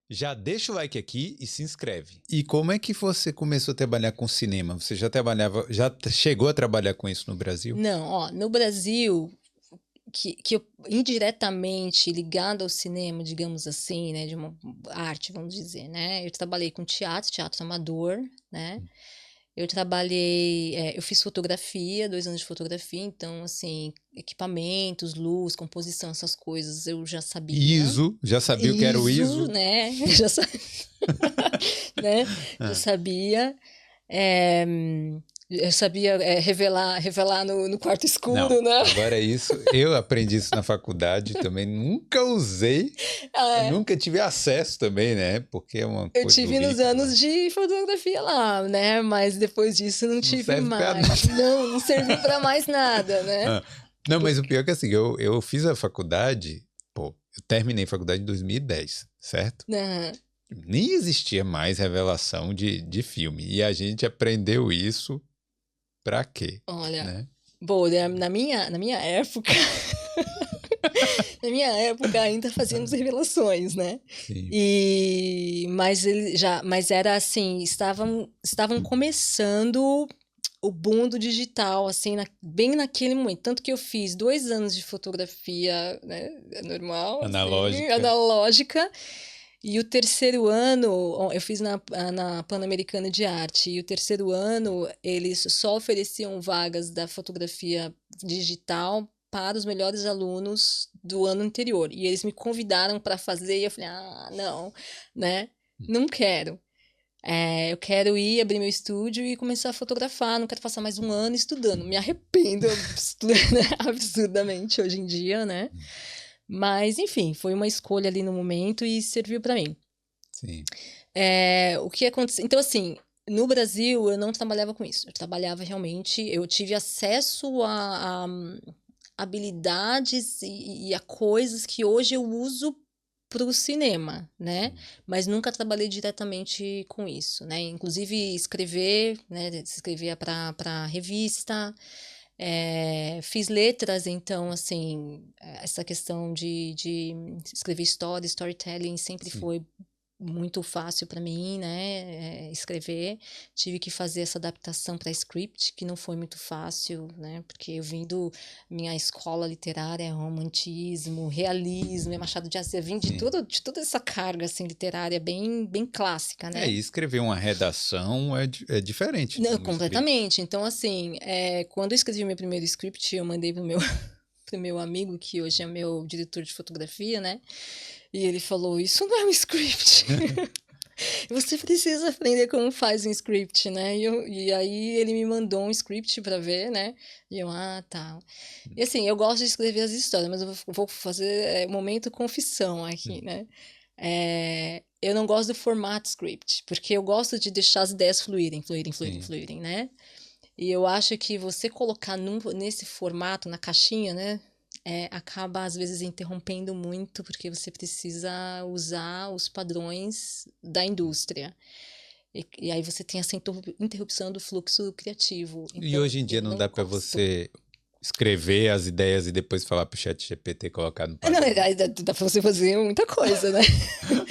Já deixa o like aqui e se inscreve. E como é que você começou a trabalhar com cinema? Você já chegou a trabalhar com isso no Brasil? Não, ó, no Brasil, que eu indiretamente ligado ao cinema, digamos assim, né, de uma arte, vamos dizer, né, eu trabalhei com teatro amador, né, eu fiz fotografia, 2 anos de fotografia, então, assim, equipamentos, luz, composição, essas coisas eu já sabia. ISO, já sabia o que era o ISO, ISO? né, já sa né, já Ah, sabia. Eh, eu sabia, revelar no quarto não, escuro, né. agora isso, eu aprendi isso na faculdade também, nunca usei, É, nunca tive acesso também, né? Porque é uma eu coisa tive nos horrível, anos de fotografia lá, né, mas depois disso não não tive serve pra nada. mais. Não, não serviu para mais nada, né. Ah, não, mas o Porque pior é que assim, eu fiz a faculdade, pô, eu terminei a faculdade em 2010, certo? aham. Nem existia mais revelação de filme. E a gente aprendeu isso pra quê, Olha, né? bom, né, na minha época na minha época ainda fazíamos revelações, né. Sim. Mas era assim, estavam começando o boom do digital, assim, bem naquele momento, tanto que eu fiz 2 anos de fotografia, né, normal, assim, Analógica. analógica, e o terceiro ano eu fiz na Pan-Americana de Arte, e o terceiro ano eles só ofereciam vagas da fotografia digital para os melhores alunos do ano anterior, e eles me convidaram para fazer e eu falei: "Ah, não, né, não quero". Eu quero ir abrir meu estúdio e começar a fotografar, não quero passar mais um ano estudando. Me arrependo absurdamente hoje em dia, né. Mas enfim, foi uma escolha ali no momento e serviu para mim. Sim. O que aconteceu então assim, no Brasil eu não trabalhava com isso, eu trabalhava realmente eu tive acesso a habilidades e a coisas que hoje eu uso para o cinema, né, Sim. mas nunca trabalhei diretamente com isso, né, inclusive escrever, né, escrevia para revista, fiz letras, então assim, essa questão de escrever história, storytelling sempre Sim. foi muito fácil para mim, né, escrever. Tive que fazer essa adaptação para script, que não foi muito fácil, né, porque eu vim do minha escola literária é romantismo, realismo, Machado de Assis, eu vim de Sim. tudo de toda essa carga, assim, literária bem clássica, É, né. e escrever uma redação é diferente de Não, uma escrita. completamente. Então, assim, quando eu escrevi meu primeiro script, eu mandei pro meu para o meu amigo, que hoje é meu diretor de fotografia, né, e ele falou: "Isso não é um script". Você precisa aprender como faz um script, né. E aí ele me mandou um script para ver, né, e eu: "Ah, tá". E assim, eu gosto de escrever as histórias, mas eu vou fazer, momento confissão aqui, né. Eu não gosto do formato script, porque eu gosto de deixar as ideias fluírem, fluírem, fluírem, Sim. fluírem, né. E eu acho que você colocar nesse formato, na caixinha, né, acaba às vezes interrompendo muito, porque você precisa usar os padrões da indústria. E aí você tem essa interrupção do fluxo criativo, E então hoje em dia eu não não dá para gosto. você escrever as ideias e depois falar pro chat GPT colocar no Não, padrão? dá pra você fazer muita coisa, né.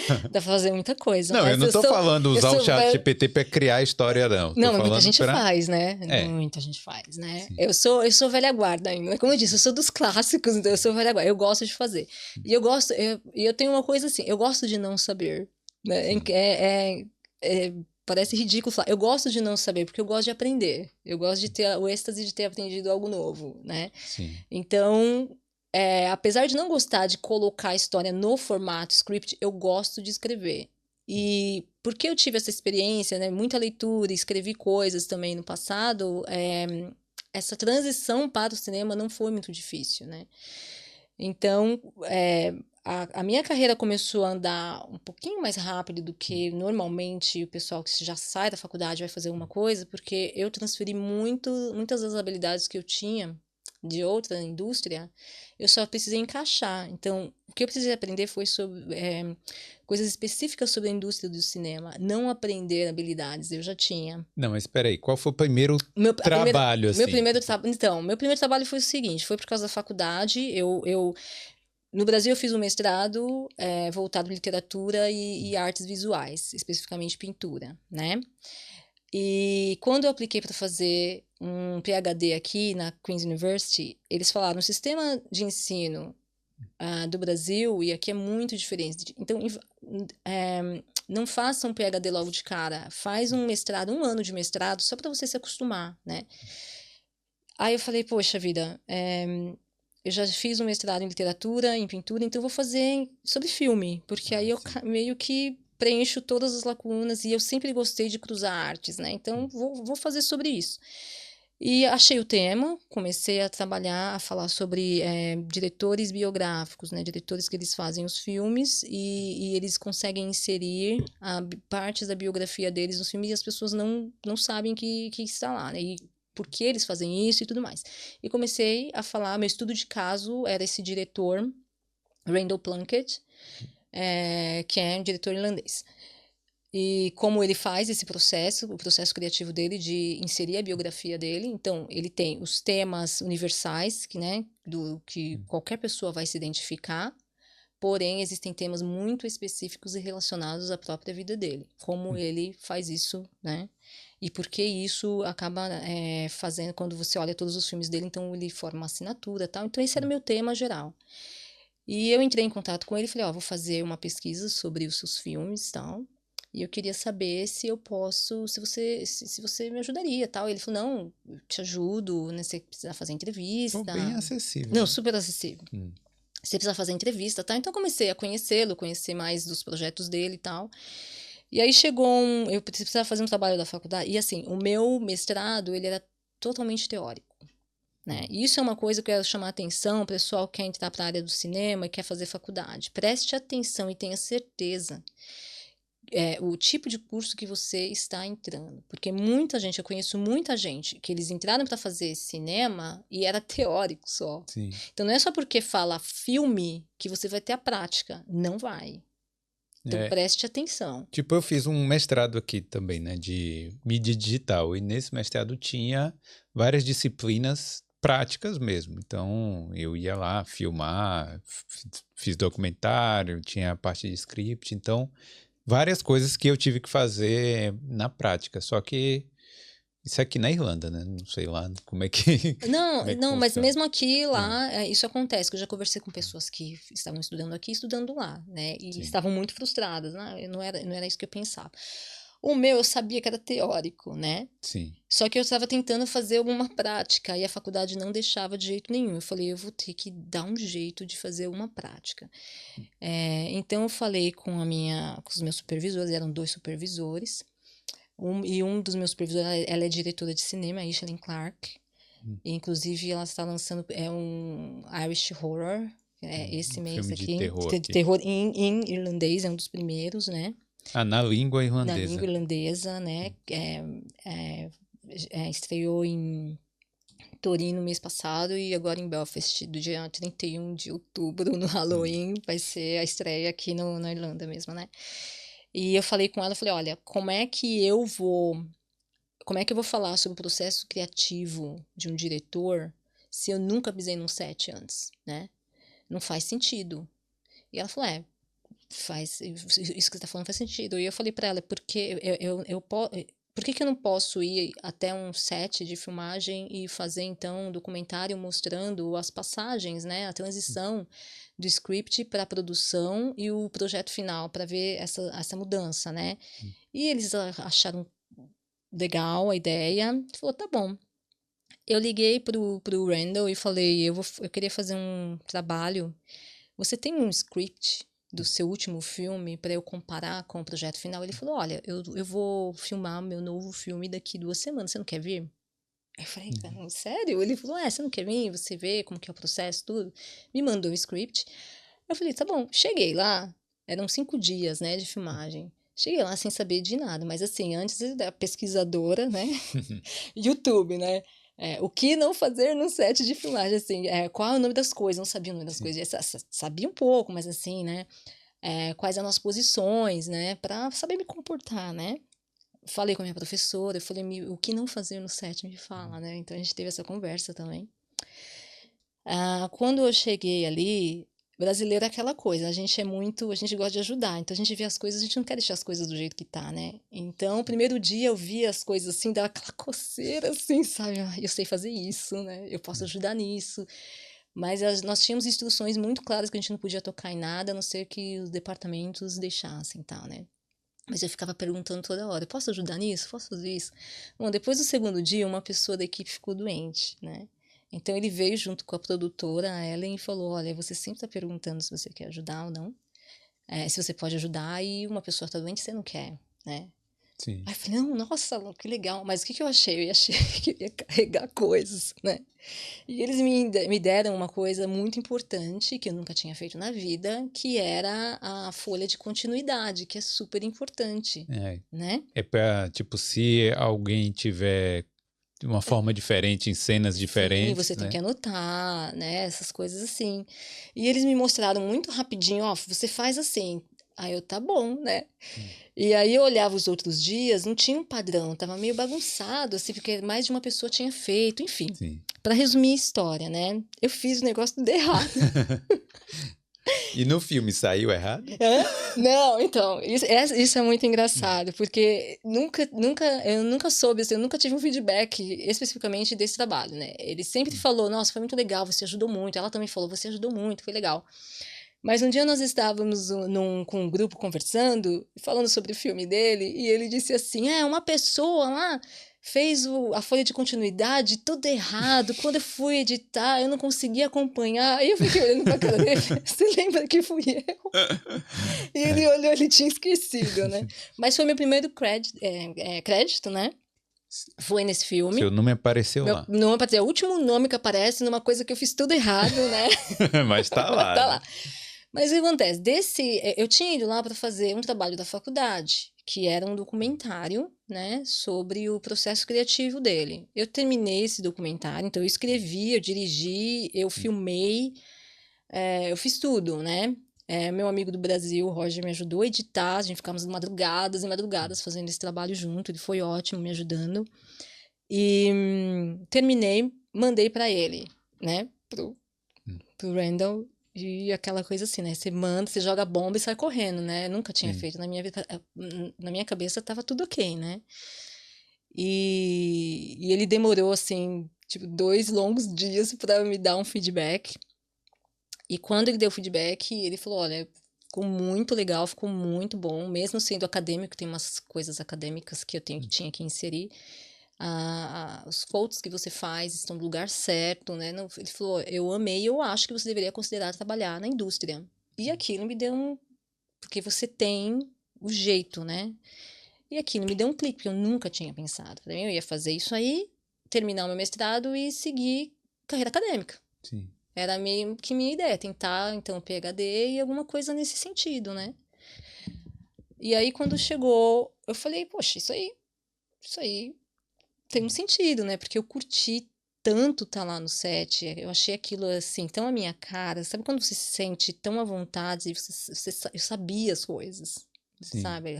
Dá pra fazer muita coisa, Não, eu mas não tô falando eu usar o sou chat ve GPT para criar história, não. Tô não, mas muita falando gente para. faz, né, É, muita gente faz, né. sim. Eu sou velha guarda ainda, como eu disse, eu sou dos clássicos, então eu sou velha guarda, eu gosto de fazer. E eu tenho uma coisa assim, eu gosto de não saber, né, Sim. parece ridículo falar, eu gosto de não saber, porque eu gosto de aprender, eu gosto de ter o êxtase de ter aprendido algo novo, né. Sim. Então, apesar de não gostar de colocar a história no formato script, eu gosto de escrever. E porque eu tive essa experiência, né, muita leitura, escrevi coisas também no passado, essa transição para o cinema não foi muito difícil, né. Então, a minha carreira começou a andar um pouquinho mais rápido do que normalmente o pessoal que já sai da faculdade vai fazer alguma coisa, porque eu transferi muitas das habilidades que eu tinha de outra indústria, eu só precisei encaixar. Então, o que eu precisei aprender foi sobre, coisas específicas sobre a indústria do cinema, não aprender habilidades, eu já tinha. Não, mas espera aí, qual foi o primeiro Meu a primeira trabalho, meu assim? primeiro traba então, meu primeiro trabalho foi o seguinte, foi por causa da faculdade, eu No Brasil, eu fiz um mestrado voltado à literatura e artes visuais, especificamente pintura, né? E quando eu apliquei para fazer um PhD aqui na Queen's University, eles falaram, o sistema de ensino do Brasil e aqui é muito diferente. Então, não faça um PhD logo de cara, faz um mestrado, 1 ano de mestrado, só para você se acostumar, né? Aí eu falei, poxa vida, eu já fiz um mestrado em literatura, em pintura, então eu vou fazer sobre filme, porque aí eu meio que preencho todas as lacunas e eu sempre gostei de cruzar artes, né? Então vou fazer sobre isso. E achei o tema, comecei a trabalhar, a falar sobre diretores biográficos, né? Diretores que eles fazem os filmes e eles conseguem inserir partes da biografia deles nos filmes e as pessoas não sabem que está lá, né? E por que eles fazem isso e tudo mais. E comecei a falar, meu estudo de caso era esse diretor, Randall Plunkett, que é um diretor irlandês. E como ele faz esse processo, o processo criativo dele de inserir a biografia dele. Então, ele tem os temas universais, que qualquer pessoa vai se identificar, porém, existem temas muito específicos e relacionados à própria vida dele. Como ele faz isso, né? E por que isso acaba fazendo, quando você olha todos os filmes dele, então ele forma uma assinatura e tal. Então, esse era o meu tema geral. E eu entrei em contato com ele e falei, vou fazer uma pesquisa sobre os seus filmes e tal. E eu queria saber se eu posso, se você me ajudaria, tal. E ele falou, não, eu te ajudo, né? Você precisa fazer entrevista. Bem acessível. Não, super acessível. Você precisa fazer entrevista, tá? Então, comecei a conhecê-lo, conhecer mais dos projetos dele e tal. E aí chegou eu precisava fazer um trabalho da faculdade. E assim, o meu mestrado, ele era totalmente teórico, né? E isso é uma coisa que eu quero chamar a atenção, o pessoal que quer entrar para a área do cinema e quer fazer faculdade. Preste atenção e tenha certeza o tipo de curso que você está entrando. Porque eu conheço muita gente que eles entraram para fazer cinema e era teórico só. Sim. Então não é só porque fala filme que você vai ter a prática. Não vai. Então preste atenção. Tipo, eu fiz um mestrado aqui também, né, de mídia digital. E nesse mestrado tinha várias disciplinas práticas mesmo. Então, eu ia lá filmar, fiz documentário, tinha a parte de script. Então, várias coisas que eu tive que fazer na prática. Só que isso aqui na Irlanda, né? Não sei lá como é que. Não, mas mesmo aqui, lá, isso acontece. Que eu já conversei com pessoas que estavam estudando aqui e estudando lá, né? E estavam muito frustradas, né? Não era isso que eu pensava. O meu, eu sabia que era teórico, né? Sim. Só que eu estava tentando fazer alguma prática e a faculdade não deixava de jeito nenhum. Eu falei, eu vou ter que dar um jeito de fazer uma prática. Então, eu falei com os meus supervisores, eram 2 supervisores. Um dos meus supervisores, ela é diretora de cinema, a Aisling Clark. E, inclusive, ela está lançando um Irish Horror, esse mês aqui. De terror em irlandês, é um dos primeiros, né? Na língua irlandesa. Na língua irlandesa, né? Estreou em Torino mês passado e agora em Belfast, do dia 31 de outubro, no Halloween, vai ser a estreia aqui na Irlanda mesmo, né? E eu falei com ela, falei, olha, como é que eu vou falar sobre o processo criativo de um diretor se eu nunca pisei num set antes, né? Não faz sentido. E ela falou, isso que você tá falando faz sentido. E eu falei pra ela, porque por que eu não posso ir até um set de filmagem e fazer, então, um documentário mostrando as passagens, né? A transição do script para a produção e o projeto final, para ver essa mudança, né? E eles acharam legal a ideia. Falou, tá bom. Eu liguei pro Randall e falei, eu queria fazer um trabalho. Você tem um script do seu último filme para eu comparar com o projeto final? Ele falou, olha, eu vou filmar meu novo filme daqui 2 semanas, você não quer vir? Aí eu falei, sério? Ele falou, você não quer vir? Você vê como que é o processo, tudo? Me mandou o script. Eu falei, tá bom. Cheguei lá, eram 5 dias, né, de filmagem. Cheguei lá sem saber de nada, mas assim, antes da pesquisadora, né, YouTube, né, o que não fazer no set de filmagem, assim, qual é o nome das coisas, não sabia o nome das coisas, sabia um pouco, mas assim, né, quais eram as posições, né, pra saber me comportar, né. Falei com a minha professora, eu falei, o que não fazer no set, me fala, né, então a gente teve essa conversa também. Quando eu cheguei ali, Brasileiro é aquela coisa, a gente gosta de ajudar, então a gente vê as coisas, a gente não quer deixar as coisas do jeito que tá, né? Então, o primeiro dia eu vi as coisas assim, dava aquela coceira assim, sabe? "Ah, eu sei fazer isso, né? Eu posso ajudar nisso." Mas nós tínhamos instruções muito claras que a gente não podia tocar em nada, a não ser que os departamentos deixassem, tal, né? Mas eu ficava perguntando toda hora, posso ajudar nisso? Posso fazer isso? Bom, depois do segundo dia, uma pessoa da equipe ficou doente, né? Então ele veio junto com a produtora, a Ellen, e falou, olha, você sempre está perguntando se você quer ajudar ou não, se você pode ajudar, e uma pessoa está doente, você não quer, né? Sim. Aí eu falei, não, nossa, Lu, que legal. Mas o que eu achei? Eu achei que eu ia carregar coisas, né? E eles me deram uma coisa muito importante que eu nunca tinha feito na vida, que era a folha de continuidade, que é super importante, É, né? é pra, tipo, se alguém tiver de uma forma diferente, em cenas Sim, diferentes, você tem que né? anotar, né? Essas coisas assim. E eles me mostraram muito rapidinho, ó, você faz assim. Aí eu, tá bom, né? Hum. E aí eu olhava os outros dias, não tinha um padrão, tava meio bagunçado, assim, porque mais de uma pessoa tinha feito, enfim. Sim. Pra resumir a história, né? Eu fiz o negócio tudo errado. E no filme saiu errado? Hã? Não, então, isso é muito engraçado, porque eu nunca soube, assim, eu nunca tive um feedback especificamente desse trabalho, né? Ele sempre falou, nossa, foi muito legal, você ajudou muito. Ela também falou, você ajudou muito, foi legal. Mas um dia nós estávamos com um grupo conversando, falando sobre o filme dele, e ele disse assim: uma pessoa lá fez a folha de continuidade tudo errado. Quando eu fui editar, eu não consegui acompanhar. Aí eu fiquei olhando pra cara dele, você lembra que fui eu? E ele olhou, ele tinha esquecido, né? Mas foi meu primeiro crédito, né? Foi nesse filme. Seu nome apareceu Meu lá. nome, é o último nome que aparece numa coisa que eu fiz tudo errado, né? Mas tá Mas lá, tá né? lá. Mas o que acontece? Eu tinha ido lá para fazer um trabalho da faculdade, que era um documentário, né, sobre o processo criativo dele. Eu terminei esse documentário, então eu escrevi, eu dirigi, eu filmei, eu fiz tudo, né? Meu amigo do Brasil, o Roger, me ajudou a editar, a gente ficamos madrugadas e madrugadas fazendo esse trabalho junto, ele foi ótimo me ajudando. E terminei, mandei para ele, né, pro Randall. E aquela coisa assim, né? Você manda, você joga a bomba e sai correndo, né? Eu nunca tinha Sim. feito. Na minha cabeça tava tudo ok, né? E ele demorou, assim, tipo, 2 longos dias para me dar um feedback. E quando ele deu o feedback, ele falou: olha, ficou muito legal, ficou muito bom, mesmo sendo acadêmico, tem umas coisas acadêmicas que tinha que inserir. Os quotes que você faz estão no lugar certo, né? Ele falou, eu amei, eu acho que você deveria considerar trabalhar na indústria. E aquilo me deu porque você tem o jeito, né? E aquilo me deu um clique, porque eu nunca tinha pensado. Eu ia fazer isso aí, terminar o meu mestrado e seguir carreira acadêmica. Sim. Era meio que minha ideia, tentar, então, PhD e alguma coisa nesse sentido, né? E aí, quando chegou, eu falei, poxa, isso aí tem um sentido, né? Porque eu curti tanto estar lá no set, eu achei aquilo assim, tão a minha cara. Sabe quando você se sente tão à vontade, eu sabia as coisas, Sim. sabe?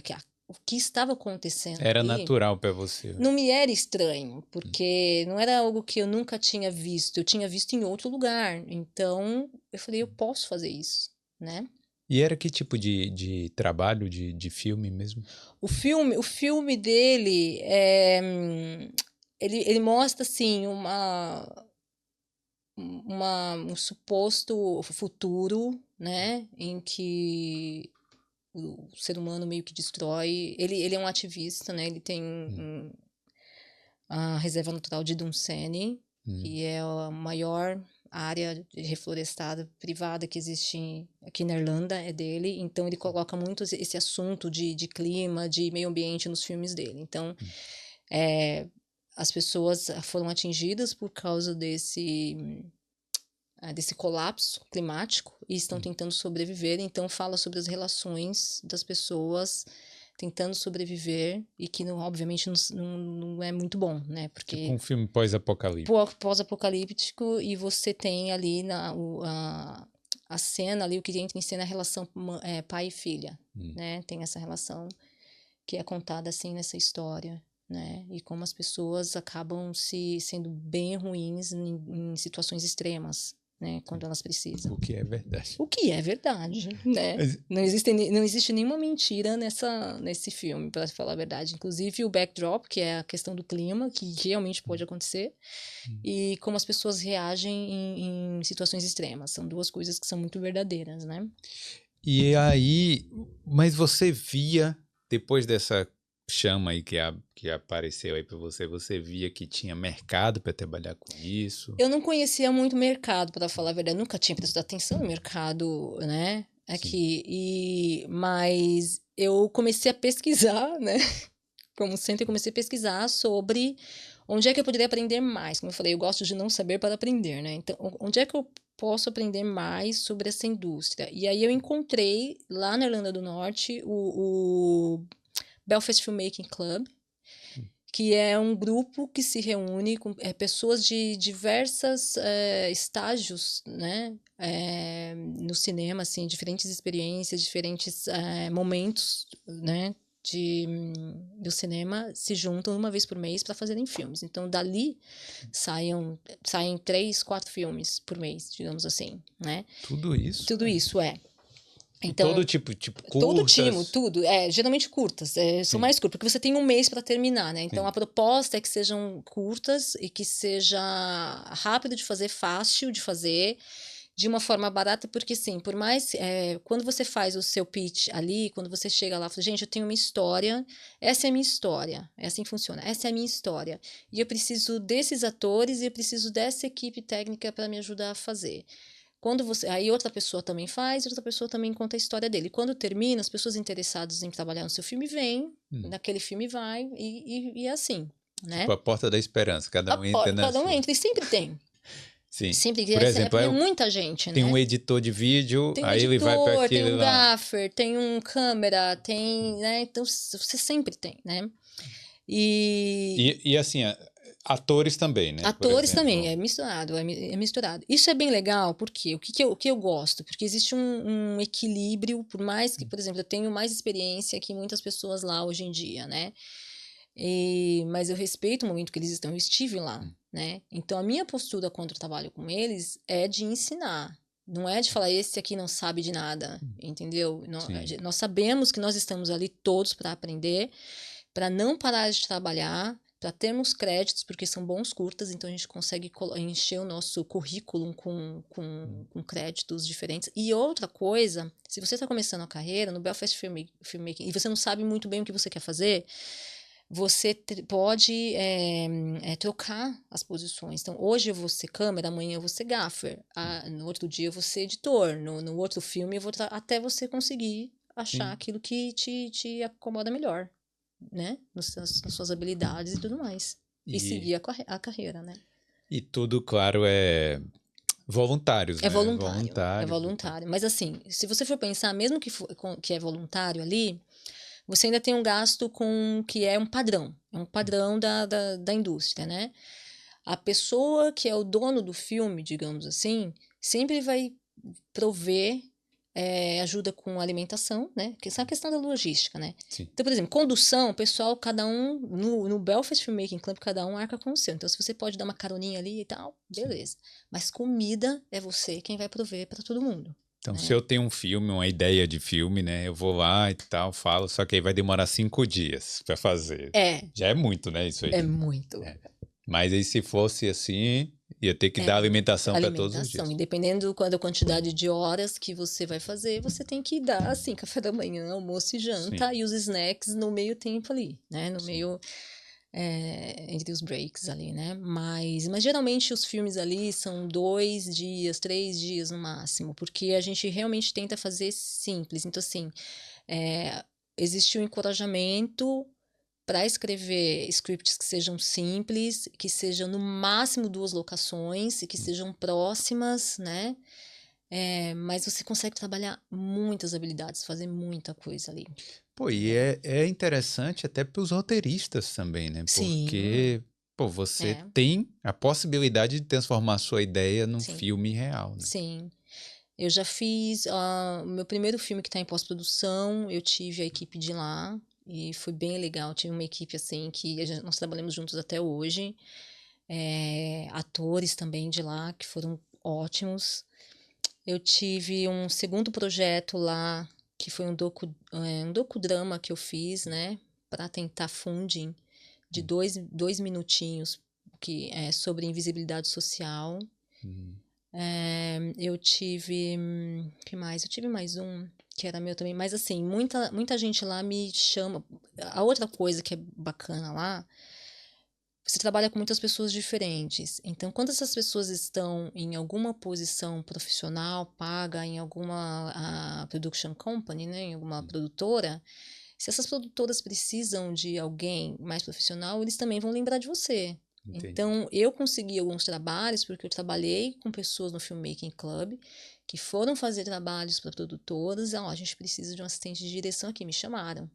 O que estava acontecendo Era ali natural pra você. não me era estranho, porque não era algo que eu nunca tinha visto, eu tinha visto em outro lugar. Então, eu falei, eu posso fazer isso, né? E era que tipo de trabalho, de filme mesmo? O filme dele ele mostra assim um suposto futuro, né, em que o ser humano meio que destrói. Ele é um ativista, né? Ele tem Hum. a reserva natural de Dunsany, que é a maior área reflorestada privada que existe aqui na Irlanda, é dele. Então ele coloca muito esse assunto de clima, de meio ambiente nos filmes dele. Então as pessoas foram atingidas por causa desse colapso climático e estão tentando sobreviver. Então fala sobre as relações das pessoas tentando sobreviver e que obviamente não é muito bom, né? Tipo Porque um filme pós-apocalíptico. pós-apocalíptico e você tem ali a cena ali, o que entra em cena é a relação pai e filha, né? Tem essa relação que é contada assim nessa história, né? E como as pessoas acabam sendo bem ruins em situações extremas, né? Quando elas precisam. O que é verdade. O que é verdade, né? Mas- Não existe nenhuma mentira nesse filme, para falar a verdade. Inclusive o backdrop, que é a questão do clima, que realmente pode acontecer, e como as pessoas reagem em situações extremas. São duas coisas que são muito verdadeiras, né? E aí, mas você via, depois dessa chama aí que apareceu aí para você, você via que tinha mercado para trabalhar com isso? Eu não conhecia muito o mercado, para falar a verdade. Nunca tinha prestado atenção no mercado, né? Aqui. Mas eu comecei a pesquisar, né? Como sempre, eu comecei a pesquisar sobre onde é que eu poderia aprender mais. Como eu falei, eu gosto de não saber para aprender, né? Então, onde é que eu posso aprender mais sobre essa indústria? E aí eu encontrei, lá na Irlanda do Norte, o Belfast Filmmaking Club, que é um grupo que se reúne com pessoas de diversos estágios, né, no cinema, assim, diferentes experiências, diferentes momentos, né, do cinema se juntam uma vez por mês para fazerem filmes. Então, dali saem 3, 4 filmes por mês, digamos assim, né? Tudo isso? Tudo isso é. E Então, todo tipo todo curtas? time, tudo. Geralmente curtas. São mais curtas, porque você tem um mês para terminar, né? Então, Sim. a proposta é que sejam curtas e que seja rápido de fazer, fácil de fazer, de uma forma barata, porque, sim, por mais... quando você faz o seu pitch ali, quando você chega lá e fala, gente, eu tenho uma história, essa é a minha história, é assim que funciona, essa é a minha história. E eu preciso desses atores e eu preciso dessa equipe técnica para me ajudar a fazer. Aí outra pessoa também faz, outra pessoa também conta a história dele. Quando termina, as pessoas interessadas em trabalhar no seu filme vêm, naquele filme vai e é assim, né? Tipo a Porta da Esperança, cada um entra na Cada um sua. entra e sempre tem. Sim. Sempre Por exemplo, é muita gente, tem né? um editor de vídeo, Tem um aí ele vai para editor, tem aquele um lá. gaffer, tem um câmera, tem, né? Então você sempre tem, né? E assim, atores também, né? Por Atores exemplo. também, é misturado, é misturado. Isso é bem legal, porque o que eu gosto? Porque existe um equilíbrio, por mais que, por exemplo, eu tenho mais experiência que muitas pessoas lá hoje em dia, né? Mas eu respeito o momento que eles estão, eu estive lá, né? Então a minha postura quando eu trabalho com eles é de ensinar. Não é de falar, esse aqui não sabe de nada, entendeu? Nós sabemos que nós estamos ali todos para aprender, para não parar de trabalhar, para termos créditos, porque são bons curtas, então a gente consegue encher o nosso currículo com créditos diferentes. E outra coisa, se você está começando a carreira no Belfast Filmmaking e você não sabe muito bem o que você quer fazer, você pode trocar as posições. Então, hoje eu vou ser câmera, amanhã eu vou ser gaffer, no outro dia eu vou ser editor, no outro filme eu vou até você conseguir achar aquilo que te acomoda melhor, né? Nas suas habilidades e tudo mais. E seguir a carreira, né? E tudo, claro, é voluntários, É né? voluntário, é voluntário. Mas assim, se você for pensar, mesmo que é voluntário ali, você ainda tem um gasto que é um padrão da indústria, né? A pessoa que é o dono do filme, digamos assim, sempre vai prover ajuda com alimentação, né? Que essa é a questão da logística, né? Sim. Então, por exemplo, condução, o pessoal, cada um, no Belfast Filmmaking Club, cada um arca com o seu. Então, se você pode dar uma caroninha ali e tal, beleza. Sim. Mas comida é você quem vai prover para todo mundo. Então, né? Se eu tenho um filme, uma ideia de filme, né? Eu vou lá e tal, falo, só que aí vai demorar 5 dias para fazer. Já é muito, né? Isso aí. É muito. Mas aí se fosse assim, ia ter que dar alimentação para todos os dias. E dependendo da quantidade de horas que você vai fazer, você tem que dar, assim, café da manhã, almoço e janta, e os snacks no meio tempo ali, né? No meio, entre os breaks ali, né? Mas geralmente os filmes ali são 2 dias, 3 dias no máximo, porque a gente realmente tenta fazer simples. Então, assim, existe um encorajamento para escrever scripts que sejam simples, que sejam no máximo 2 locações e que sejam próximas, né? Mas você consegue trabalhar muitas habilidades, fazer muita coisa ali. Pô, e é interessante até para os roteiristas também, né? Porque você tem a possibilidade de transformar a sua ideia num filme real, né? Sim. Eu já fiz o meu primeiro filme que está em pós-produção, eu tive a equipe de lá, e foi bem legal. Tive uma equipe assim que nós trabalhamos juntos até hoje. Atores também de lá que foram ótimos. Eu tive um segundo projeto lá, que foi um docudrama que eu fiz, né, para tentar funding de dois minutinhos, que é sobre invisibilidade social. Eu tive, que mais? Eu tive mais um que era meu também, mas assim, muita gente lá me chama. A outra coisa que é bacana lá, você trabalha com muitas pessoas diferentes. Então, quando essas pessoas estão em alguma posição profissional, paga em alguma production company, né, em alguma produtora, se essas produtoras precisam de alguém mais profissional, eles também vão lembrar de você. Entendi. Então, eu consegui alguns trabalhos porque eu trabalhei com pessoas no Filmmaking Club que foram fazer trabalhos para produtoras. A gente precisa de um assistente de direção aqui, me chamaram.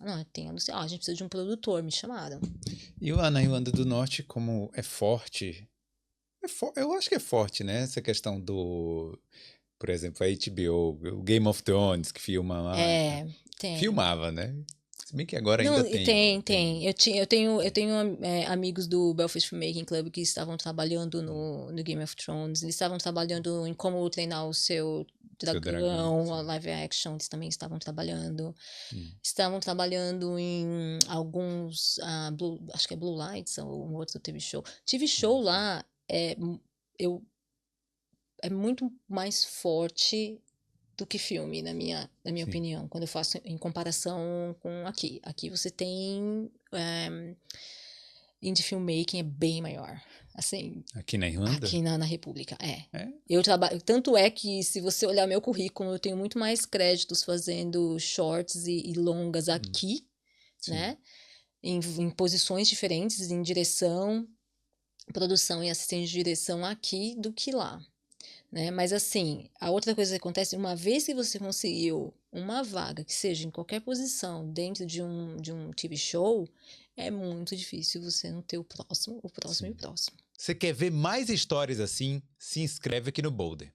Não, tem a gente precisa de um produtor, me chamaram. E lá na Irlanda do Norte, como é forte, eu acho que é forte, né? Essa questão do, por exemplo, a HBO, o Game of Thrones, que filma lá. Tem. Filmava, né? Se bem que agora Não, ainda tem. tem. Eu tenho amigos do Belfast Filmmaking Club que estavam trabalhando no Game of Thrones. Eles estavam trabalhando em como treinar o seu dragão, a live action. Eles também estavam trabalhando. Estavam trabalhando em alguns, acho que é Blue Lights ou um outro TV show. TV show lá é muito mais forte do que filme, na minha opinião, quando eu faço em comparação com aqui. Aqui você tem indie filmmaking é bem maior. Assim, aqui na Irlanda? Aqui na República, Eu trabalho, tanto é que se você olhar meu currículo, eu tenho muito mais créditos fazendo shorts e longas aqui, né? Em posições diferentes, em direção, produção e assistente de direção aqui do que lá. Né? Mas assim, a outra coisa que acontece, uma vez que você conseguiu uma vaga, que seja em qualquer posição, dentro de um TV show, é muito difícil você não ter o próximo e o próximo. Você quer ver mais histórias assim? Se inscreve aqui no Boulder.